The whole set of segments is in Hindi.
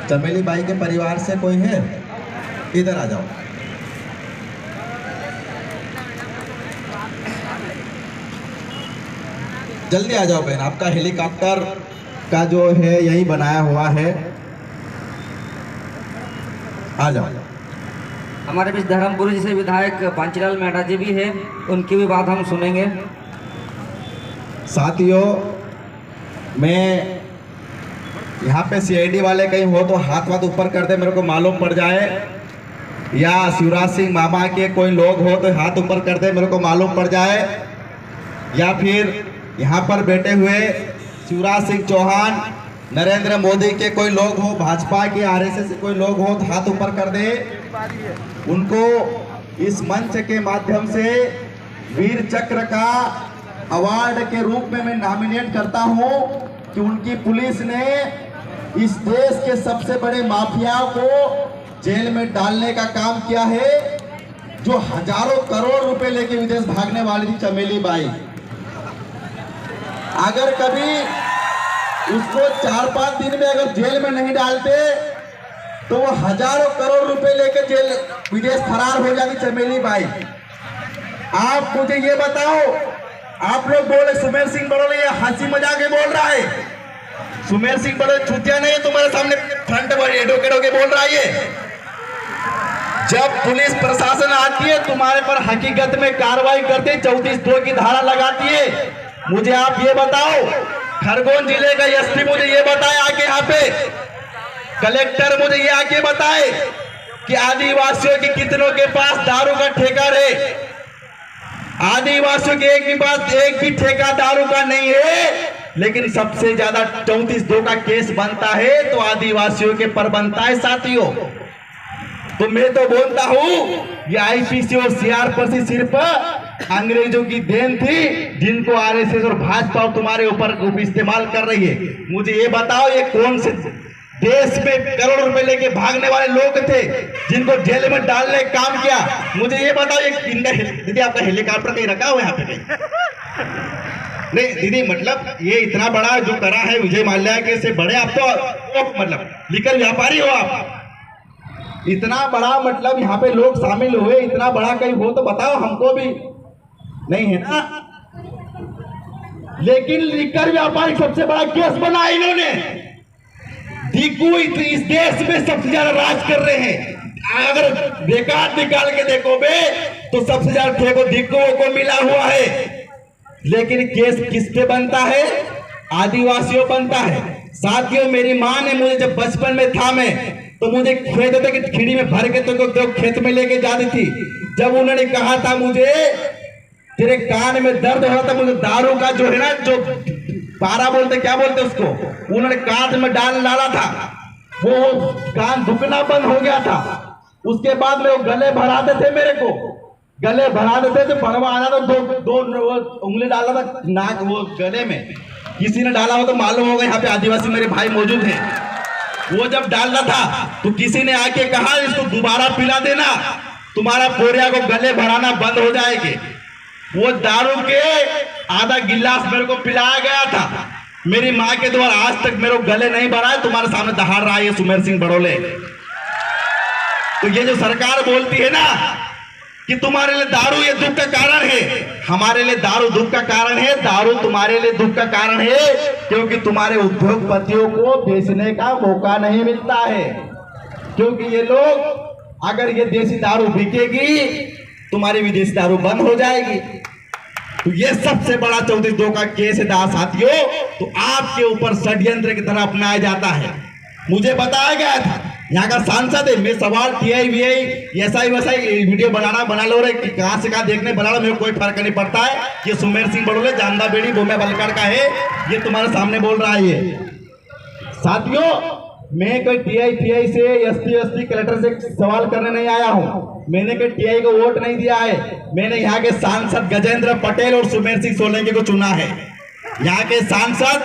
चमेली बाई के परिवार से कोई है? इधर आ जाओ। जल्दी आ जाओ बहन, आपका हेलीकॉप्टर का जो है यही बनाया हुआ है। आ जाओ। हमारे बीच धर्मपुरी जैसे विधायक पांचीलाल मेहता जी भी हैं, उनकी भी बात हम सुनेंगे। साथियों, मैं यहाँ पे सीआईडी वाले कहीं हो तो हाथ ऊपर कर दे, मेरे को मालूम पड़ जाए। या शिवराज सिंह मामा के कोई लोग हो तो हाथ ऊपर कर दे, मेरे को मालूम पड़ जाए। या फिर यहाँ पर बैठे हुए शिवराज सिंह चौहान, नरेंद्र मोदी के कोई लोग हो, भाजपा के आरएसएस के कोई लोग हो तो हाथ ऊपर कर दे। उनको इस मंच के माध्यम से वीर चक्र का अवार्ड के रूप में मैं नॉमिनेट करता हूं कि उनकी पुलिस ने इस देश के सबसे बड़े माफिया को जेल में डालने का काम किया है, जो हजारों करोड़ रुपए लेके विदेश भागने वाली थी चमेली बाई। अगर कभी उसको 4-5 दिन में अगर जेल में नहीं डालते तो वो हजारों करोड़ रुपए लेकर जेल विदेश फरार हो जाती चमेली बाई। आप मुझे ये बताओ, आप लोग बोले सुमेर सिंह बड़ोले ये हंसी मजाक के बोल रहा है। सुमेर सिंह बड़ोले छुट्टियां नहीं है तुम्हारे सामने फ्रंट पर एडवोकेट के बोल रहा है। जब पुलिस प्रशासन आती है तुम्हारे पर हकीकत में कार्रवाई करते 34(2) की धारा लगाती है। मुझे आप ये बताओ, खरगोन जिले का एसपी मुझे ये बताए आके, यहाँ पे कलेक्टर मुझे ये आके बताए कि आदिवासियों के कितनों के पास दारू का ठेका है। आदिवासियों के एक भी ठेका दारू का नहीं है, लेकिन सबसे ज्यादा 34(2) का केस बनता है तो आदिवासियों के पर बनता है। साथियों, तो मैं तो बोलता हूं ये आईपीसी और सीआरपीसी सिर्फ अंग्रेजों की देन थी, जिनको आरएसएस और भाजपा तुम्हारे ऊपर इस्तेमाल कर रही है। मुझे ये बताओ, ये कौन से देश में करोड़ रुपए लेके भागने वाले लोग थे जिनको जेल में डालने का काम किया? मुझे ये बताओ, ये दीदी आपका हेलीकॉप्टर कहीं रखा हुआ यहाँ पे कहीं? नहीं दीदी, मतलब ये इतना बड़ा जो करा है विजय माल्या के से बड़े आप तो मतलब लिकर व्यापारी हो आप। इतना बड़ा मतलब यहाँ पे लोग शामिल हुए, इतना बड़ा कहीं हो तो बताओ हमको भी। नहीं है ना? लेकिन लिकर व्यापारी सबसे बड़ा केस बना इन्होंने। दिक्कू इस देश में सबसे ज्यादा राज कर रहे हैं। अगर बेकार निकाल के देखोगे तो सबसे ज्यादा ठेको दिक्कुओं को मिला हुआ है। लेकिन केस किस पे बनता है? आदिवासियों बनता है। साथियों, मेरी माँ ने मुझे जब बचपन में था मैं तो मुझे खेत होते कि खिड़ी में भर के तो खेत में लेके जाती थी। जब उन्होंने कहा था मुझे तेरे कान में दर्द हो रहा था, मुझे दारू का जो है ना, जो पारा बोलते क्या बोलते उसको, उन्होंने कान में डाला था, वो कान दुखना बंद हो गया था। उसके बाद में वो गले भराते थे, मेरे को गले भराते थे तो भरवा आना तो दो उंगली डाला था नाक वो गले में। किसी ने डाला हो तो मालूम होगा, यहाँ पे आदिवासी मेरे भाई मौजूद हैं। वो जब डालना था तो किसी ने आके कहा इसको दोबारा पिला देना, तुम्हारा पोरिया को गले भराना बंद हो जाएगी। वो दारू के आधा गिलास मेरे को पिलाया गया था। मेरी माँ के द्वारा आज तक मेरे को गले नहीं भरा है। तुम्हारे सामने दहाड़ रहा है सुमेर सिंह बड़ोले। तो ये जो सरकार बोलती है ना कि तुम्हारे लिए दारू ये दुख का कारण है, हमारे लिए दारू दुख का कारण है। दारू तुम्हारे लिए दुख का कारण है क्योंकि तुम्हारे उद्योगपतियों को बेचने का मौका नहीं मिलता है। क्योंकि ये लोग, अगर ये देसी दारू बिकेगी तुम्हारी विदेशी दारू बंद हो जाएगी। तो ये सबसे बड़ा 34(2) का केस है साथियों। तो आपके ऊपर षड्यंत्र की तरह अपनाया जाता है। मुझे बताया गया था, यहाँ का सांसद है, मैं सवाल टीआई वीआई ऐसा ही वैसा ही वीडियो बना लो रहे कि कहाँ से कहाँ देखने बना लो, मेरे को कोई फर्क नहीं पड़ता है। ये सुमेर सिंह बड़ोले जामदा बेड़ी बोम्बे बलकड़ का है, ये तुम्हारे सामने बोल रहा है। साथियों, मैं कोई टीआई से एसपी कलेक्टर से सवाल करने नहीं आया हूँ। मैंने कोई टीआई को वोट नहीं दिया है। मैंने यहाँ के सांसद गजेंद्र पटेल और सुमेर सिंह सोलंकी को चुना है। यहाँ के सांसद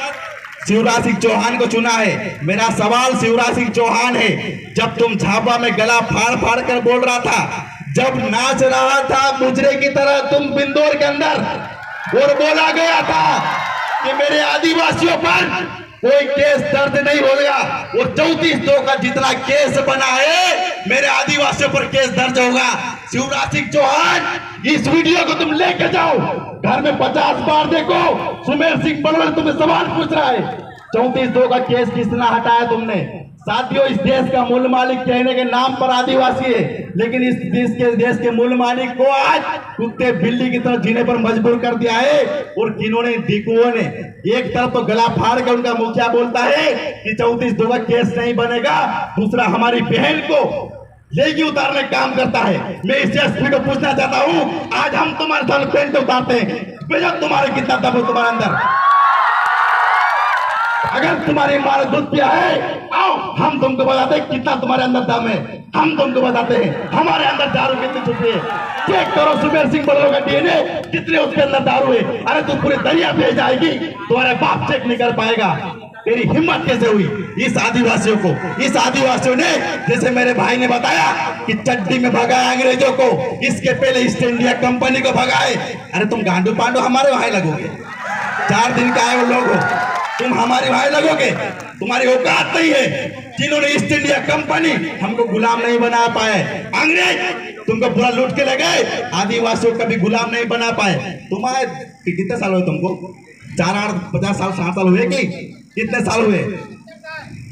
शिवराज सिंह चौहान को चुना है। मेरा सवाल शिवराज सिंह चौहान है, जब तुम झापा में गला फाड़ फाड़ कर बोल रहा था, जब नाच रहा था मुजरे की तरह तुम बिंदौर के अंदर, और बोला गया था कि मेरे आदिवासियों पर कोई केस दर्ज नहीं होगा। वो 34-2 का जितना केस बना है मेरे आदिवासियों पर केस दर्ज होगा। शिवराज सिंह चौहान, इस वीडियो को तुम लेके जाओ, घर में 50 बार देखो। सुमेर सिंह बड़वल तुम्हें सवाल पूछ रहा है, 34-2 का केस किसने हटाया तुमने? साथियों, इस देश का मूल मालिक कहने के नाम पर आदिवासी है, लेकिन इस देश के मूल मालिक को आज कुत्ते बिल्ली की तरह जीने पर मजबूर कर दिया है। और किन्होंने, दिकुओं ने, एक तरफ तो गला फाड़ कर उनका मुखिया बोलता है कि 34-2 का केस नहीं बनेगा, दूसरा हमारी बहन को लेगी उतारने का काम करता है। मैं इस एसपी को पूछना चाहता हूँ, आज हम तुम्हारे साथ पेंट उतारते हैं, बेशक तुम्हारे कितना दम है तुम्हारे अंदर। अगर तुम्हारी मां ने दूध पिया है, आओ हम तुमको बताते हैं कितना तुम्हारे अंदर दम है। हम तुमको बताते हैं हमारे अंदर दारू कितनी छुपी है। चेक करो सुमेर सिंह बड़वल का डीएनए, कितने उसके अंदर दारू है। अरे तुम पूरे दरिया भेज जाएगी, तुम्हारे बाप चेक नहीं कर पाएगा। तेरी हिम्मत कैसे हुई? इस आदिवासियों ने, जैसे मेरे भाई ने बताया कि चड्डी में भगाया अंग्रेजों को, इसके पहले ईस्ट इंडिया कंपनी को भगाए। अरे तुम गांडू पांडू हमारे भाई लगोगे? 4 दिन का आए वो लोग हो, तुम हमारे भाई लगोगे? तुम्हारी औकात नहीं है। जिन्होंने ईस्ट इंडिया कंपनी हमको गुलाम नहीं बना पाए, अंग्रेज तुमको पूरा लूट के ले गए, आदिवासियों को कभी गुलाम नहीं बना पाए। तुम्हारे कितने साल हुए तुमको? 4, 8, 50 साल, 60 साल हुए कि कितने साल हुए?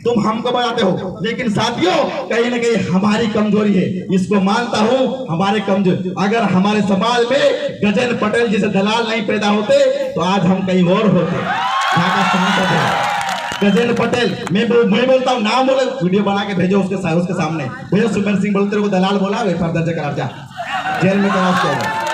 तुम हमको बताते हो, लेकिन साथियों कहीं ना कहीं हमारी कमजोरी है, इसको मानता हूं, हमारे कमजोर। अगर हमारे समाज में गजेंद्र पटेल जैसे दलाल नहीं पैदा होते तो आज हम कहीं और होते। गजेंद्र पटेल, मैं बोलता हूँ, नाम बोले, वीडियो बना के भेजो उसके सामने भेजो। सुमेर सिंह बड़वल तेरे को दलाल बोला, एफआईआर दर्ज करा, जा जेल में करा उसको।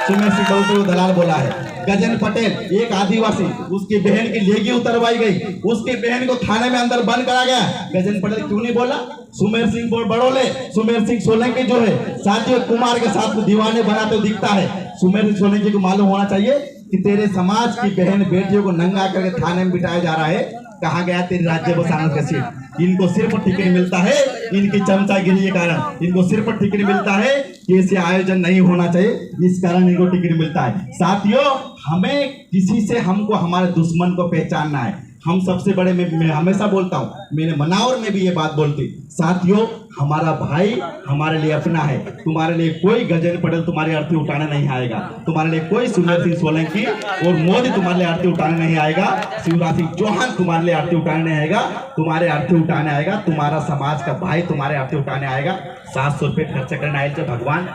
सुमेर सिंह बड़वल तेरे को दलाल बोला है। गजेंद्र पटेल एक आदिवासी, उसकी बहन की लेगी उतरवाई गई, उसकी बहन को थाने में अंदर बंद करा गया। गजेंद्र पटेल क्यों नहीं बोला? सुमेर सिंह बड़वल, सुमेर सिंह सोलंकी जो है साथियों कुमार के साथ दीवाने बनाते हुए दिखता है। सुमेर सिंह सोलंकी को मालूम होना चाहिए कि तेरे समाज की बहन बेटियों को नंगा करके थाने में बिठाया जा रहा है। कहा गया तेरी राज्य बसाने का सीट? इनको सिर्फ टिकट मिलता है, इनकी चमचागिरी के कारण इनको सिर्फ टिकट मिलता है। ऐसे आयोजन नहीं होना चाहिए, इस कारण इनको टिकट मिलता है। साथियों, हमें किसी से, हमको हमारे दुश्मन को पहचानना है। हम सबसे बड़े, मैं हमेशा बोलता हूँ, मैंने मनावर में भी ये बात बोलती, साथियों हमारा भाई हमारे लिए अपना है। तुम्हारे लिए कोई गजेंद्र पटेल तुम्हारी अर्थी उठाने नहीं आएगा, तुम्हारे लिए कोई सुमेर सिंह सोलंकी और मोदी तुम्हारे लिए अर्थी उठाने नहीं आएगा, शिवराज सिंह चौहान तुम्हारे लिए अर्थी उठाने नहीं आएगा। तुम्हारे अर्थी उठाने आएगा तुम्हारा समाज का भाई, तुम्हारे अर्थी उठाने आएगा। 700 रुपये खर्च करने आए थे भगवान,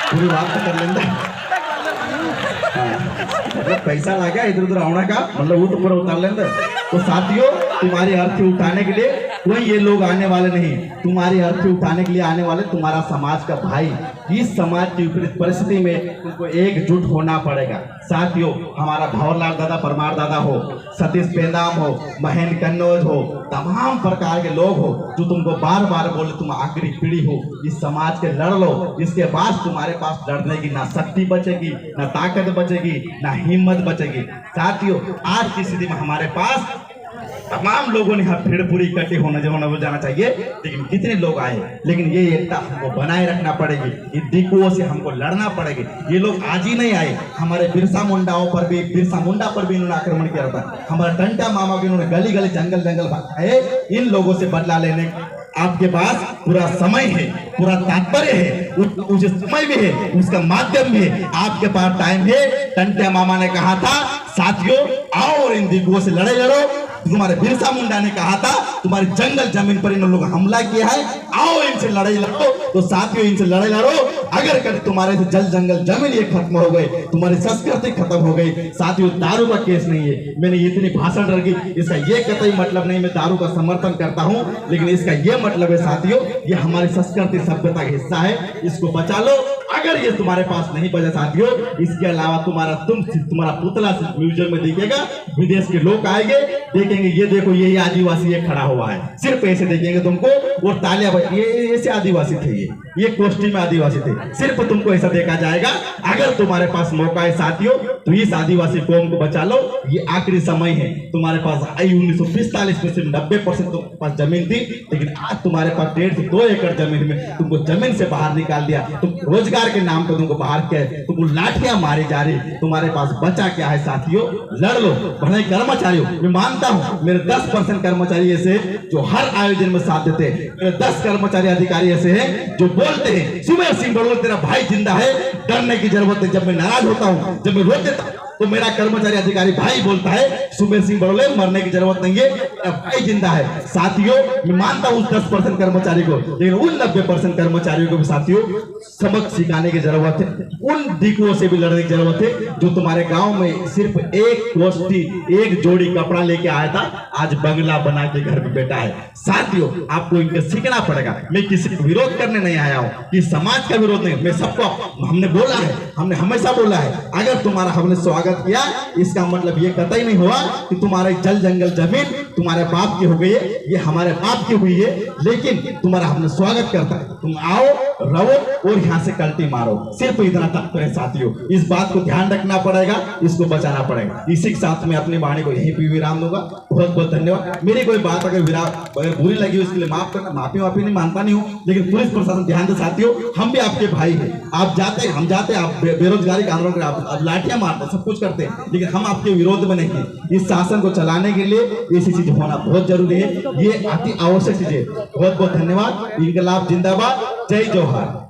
पूरी बात तो कर लेंगे। मतलब पैसा लगा इधर उधर आना का, मतलब वो तो पूरा उतार लेंगे। तो साथियों, तुम्हारी अर्थी उठाने के लिए कोई ये लोग आने वाले नहीं, तुम्हारी अर्थी उठाने के लिए आने वाले तुम्हारा समाज का भाई। इस समाज की विपरीत परिस्थिति में तुमको एकजुट होना पड़ेगा। साथियों, हमारा भंवरलाल दादा परमार दादा हो, सतीश पेंदाम हो, महेंद्र कन्नौज हो, तमाम प्रकार के लोग हो जो तुमको बार बार बोले तुम आखिरी पीढ़ी हो, इस समाज के लड़ लो। इसके बाद तुम्हारे पास लड़ने की ना शक्ति बचेगी, ना ताकत बचेगी, ना हिम्मत बचेगी। साथियों, आज की स्थिति में हमारे पास तमाम लोगों ने यहाँ भीड़ पूरी इकट्ठी होना जाना चाहिए, लेकिन कितने लोग आए, लेकिन ये एकता हमको बनाए रखना पड़ेगी। इन दिकुओं से हमको लड़ना पड़ेगी। ये लोग आज ही नहीं आए, हमारे बिरसा मुंडा पर भी इन्होंने आक्रमण किया था, हमारे टंटा मामा भी इन्होंने गली गली जंगल भगाए। इन लोगों से बदला लेने आपके पास पूरा समय है, पूरा तात्पर्य है, उस समय भी है, उसका माध्यम भी है, आपके पास टाइम है। टंटा मामा ने कहा था, साथियों आओ और इन दिकुओं से लड़ाई लड़ो। तुम्हारे बिरसा मुंडा ने कहा था, तुम्हारी जंगल जमीन पर इन लोग हमला किया है, आओ इनसे लड़ाई लड़ो। तो साथियों, इनसे लड़ाई लड़ो। अगर कभी तुम्हारे से जल जंगल जमीन ये खत्म हो गए, तुम्हारी संस्कृति खत्म हो गई। साथियों, दारू का केस नहीं है, मैंने इतनी भाषण रखी, इसका ये कतई मतलब नहीं मैं दारू का समर्थन करता हूं, लेकिन इसका ये मतलब है साथियों, ये हमारी संस्कृति सभ्यता का हिस्सा है, इसको बचा लो। अगर ये तुम्हारे पास नहीं बचा साथियों, इसके अलावा तुम्हारा पुतला म्यूजियम में दिखेगा, विदेश के लोग आएंगे, देखेंगे ये देखो यही आदिवासी ये खड़ा हुआ है, सिर्फ ऐसे देखेंगे तुमको और तालियां बजेंगी, ये ऐसे आदिवासी थे, ये कोष्ठी में आदिवासी थे, सिर्फ तुमको ऐसा देखा जाएगा। अगर तुम्हारे पास मौका है साथियों, तो इस आदिवासी कौम को बचा लो, ये आखिरी समय है। तुम्हारे पास 1945 में सिर्फ 90% तुम्हारे पास जमीन थी, लेकिन आज तुम्हारे पास 1.5 से 2 एकड़ जमीन में तुमको जमीन से बाहर निकाल दिया। तुम रोजगार के नाम पर तुमको बाहर किया, तुमको लाठियां मारी जा रही। तुम्हारे पास बचा क्या है साथियों? लड़ लो। भले कर्मचारियों, मैं मानता हूं मेरे 10% कर्मचारी ऐसे जो हर आयोजन में साथ देते हैं, मेरे 10 कर्मचारी अधिकारी ऐसे हैं जो बोलते हैं सुमेर सिंह बड़ोले तेरा भाई जिंदा है, डरने की जरूरत है। जब मैं नाराज होता हूं, जब मैं रो देता हूं, तो मेरा कर्मचारी अधिकारी भाई बोलता है सुमेर सिंह बड़ोले मरने की जरूरत नहीं है, मेरा भाई जिंदा है। साथियों, मैं मानता हूं उस 10% कर्मचारी को, लेकिन उन 90% कर्मचारियों को भी साथियों सबक सिखाने की जरूरत है। उन दिकुओं से भी लड़ने की जरूरत है जो तुम्हारे गांव में सिर्फ एक गोष्ठी, एक जोड़ी कपड़ा लेके आया था, आज बंगला बना के घर में बैठा है। साथियों, आपको इनके सीखना पड़ेगा। मैं किसी को विरोध करने नहीं आया हूं, कि समाज का विरोध नहीं, मैं सबको, हमने बोला है, हमने हमेशा बोला है, अगर तुम्हारा हमने स्वागत किया, इसका मतलब ये कतई नहीं हुआ कि तुम्हारे जल जंगल जमीन तुम्हारे बाप की हो गई है, ये हमारे बाप की हुई है, लेकिन तुम्हारा हमने स्वागत करता है। तुम आओ, रहो और यहाँ से कल्टी मारो, सिर्फ इतना तक है साथियों। इस बात को ध्यान रखना पड़ेगा, इसको बचाना पड़ेगा। इसी के साथ में अपनी वाणी को यहीं पे विराम दूंगा। बहुत बहुत धन्यवाद। मेरी कोई बात अगर बुरी लगी उसके लिए माफ करना, माफी नहीं मानता नहीं हूँ, लेकिन पुलिस प्रशासन ध्यान दे साथियों, हम भी आपके भाई हैं। आप जाते, हम जाते, आप बेरोजगारी का आंदोलन करते, आप लाठियां मारते, सब कुछ करते हैं, लेकिन हम आपके विरोध में नहीं हैं। इस शासन को चलाने के लिए ऐसी चीज होना बहुत जरूरी है, ये अति आवश्यक चीज है। बहुत बहुत धन्यवाद। इनकलाब जिंदाबाद, जय जौहर।